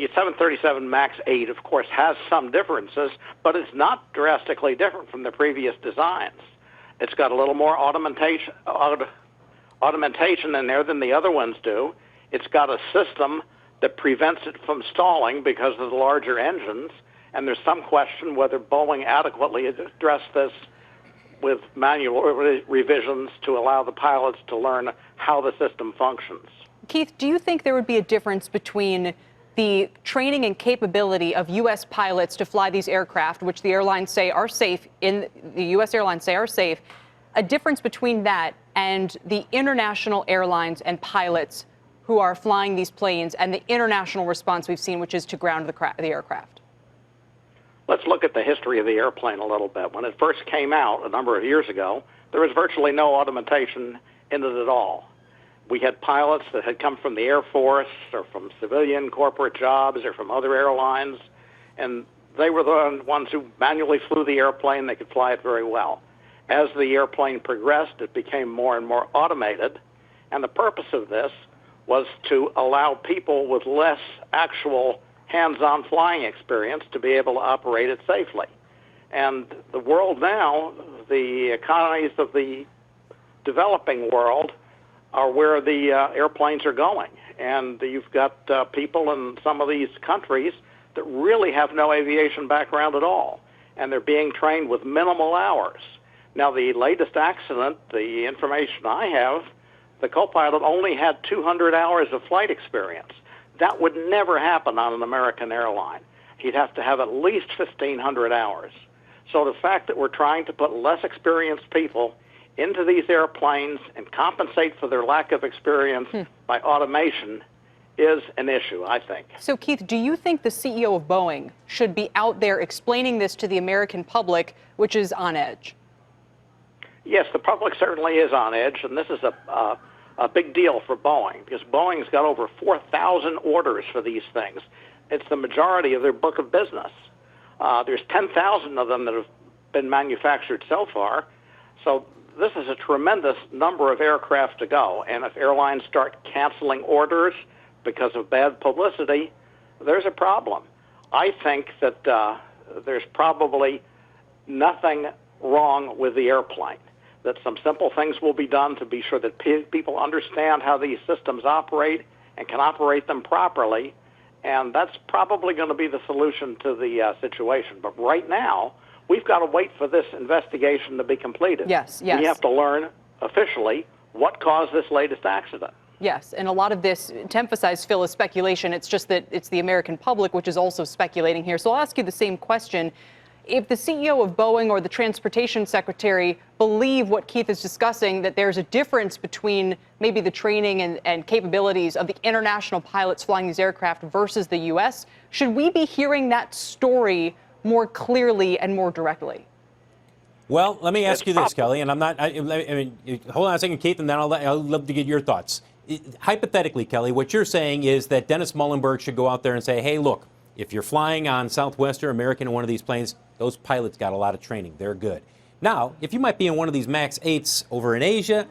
the 737 MAX 8, of course, has some differences, but it's not drastically different from the previous designs. It's got a little more automation in there than the other ones do. It's got a system that prevents it from stalling because of the larger engines, and there's some question whether Boeing adequately addressed this with manual revisions to allow the pilots to learn how the system functions. Keith, do you think there would be a difference between the training and capability of U.S. pilots to fly these aircraft, which the airlines say are safe, the U.S. airlines say are safe, a difference between that and the international airlines and pilots who are flying these planes and the international response we've seen, which is to ground the aircraft? Let's look at the history of the airplane a little bit. When it first came out a number of years ago, there was virtually no automation in it at all. We had pilots that had come from the Air Force or from civilian corporate jobs or from other airlines, and they were the ones who manually flew the airplane. They could fly it very well. As the airplane progressed, it became more and more automated, and the purpose of this was to allow people with less actual hands-on flying experience to be able to operate it safely. And the world now, the economies of the developing world are where the airplanes are going. And you've got people in some of these countries that really have no aviation background at all, and they're being trained with minimal hours. Now, the latest accident, the information I have, the co-pilot only had 200 hours of flight experience. That would never happen on an American airline. He'd have to have at least 1,500 hours. So the fact that we're trying to put less experienced people into these airplanes and compensate for their lack of experience by automation is an issue, I think. So, Keith, do you think the CEO of Boeing should be out there explaining this to the American public, which is on edge? Yes, the public certainly is on edge, and this is a big deal for Boeing, because Boeing's got over 4,000 orders for these things. It's the majority of their book of business. There's 10,000 of them that have been manufactured so far. So this is a tremendous number of aircraft to go. And if airlines start canceling orders because of bad publicity, there's a problem. I think that there's probably nothing wrong with the airplane, that some simple things will be done to be sure that people understand how these systems operate and can operate them properly, and that's probably going to be the solution to the situation. But right now, we've got to wait for this investigation to be completed. Yes. We have to learn officially what caused this latest accident. Yes, and a lot of this, to emphasize, Phil, is speculation. It's just that it's the American public which is also speculating here. So I'll ask you the same question. If the CEO of Boeing or the Transportation Secretary believe what Keith is discussing, that there's a difference between maybe the training and capabilities of the international pilots flying these aircraft versus the U.S., should we be hearing that story more clearly and more directly? Well, let me ask you this, Kelly, and I mean, hold on a second, Keith, and then I'll love to get your thoughts. Hypothetically, Kelly, what you're saying is that Dennis Muhlenberg should go out there and say, hey, look, if you're flying on Southwest or American or one of these planes, those pilots got a lot of training. They're good. Now, if you might be in one of these MAX 8s over in Asia,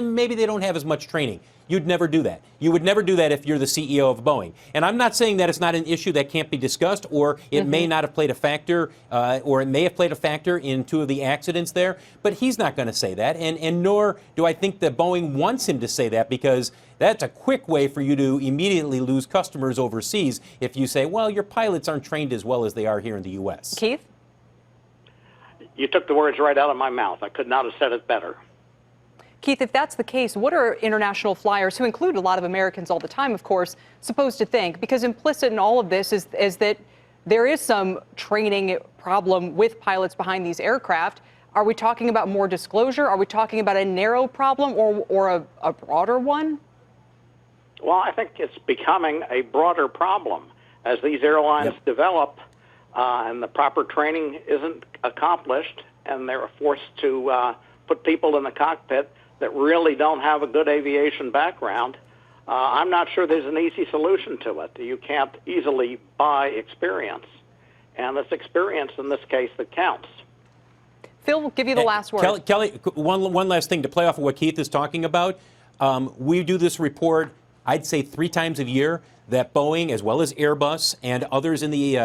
maybe they don't have as much training. You'd never do that. You would never do that if you're the CEO of Boeing. And I'm not saying that it's not an issue that can't be discussed, or it may not have played a factor, or it may have played a factor in two of the accidents there, but he's not going to say that, and nor do I think that Boeing wants him to say that, because that's a quick way for you to immediately lose customers overseas if you say, well, your pilots aren't trained as well as they are here in the U.S. Keith? You took the words right out of my mouth. I could not have said it better. Keith, if that's the case, what are international flyers, who include a lot of Americans all the time, of course, supposed to think? Because implicit in all of this is that there is some training problem with pilots behind these aircraft. Are we talking about more disclosure? Are we talking about a narrow problem or a broader one? Well, I think it's becoming a broader problem as these airlines develop and the proper training isn't accomplished, and they're forced to put people in the cockpit that really don't have a good aviation background. I'm not sure there's an easy solution to it. You can't easily buy experience, and it's experience in this case that counts. Phil, we'll give you the last word. Kelly, one last thing to play off of what Keith is talking about. We do this report I'd say 3 times a year, that Boeing, as well as Airbus and others in the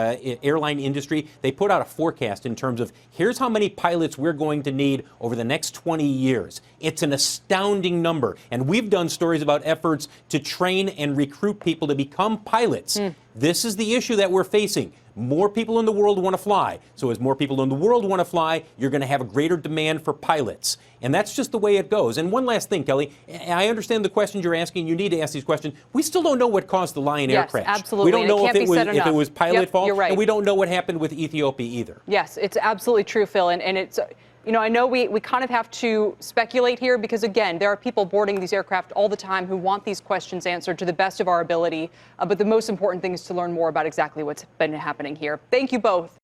airline industry, they put out a forecast in terms of here's how many pilots we're going to need over the next 20 years. It's an astounding number. And we've done stories about efforts to train and recruit people to become pilots. This is the issue that we're facing. More people in the world want to fly. So as more people in the world want to fly, you're going to have a greater demand for pilots. And that's just the way it goes. And one last thing, Kelly, I understand the questions you're asking. You need to ask these questions. We still don't know what caused the Lion Air crash. Absolutely. We don't know if it was pilot fault. You're right. And we don't know what happened with Ethiopia either. Yes, it's absolutely true, Phil. And it's, you know, I know we kind of have to speculate here because, again, there are people boarding these aircraft all the time who want these questions answered to the best of our ability. But the most important thing is to learn more about exactly what's been happening here. Thank you both.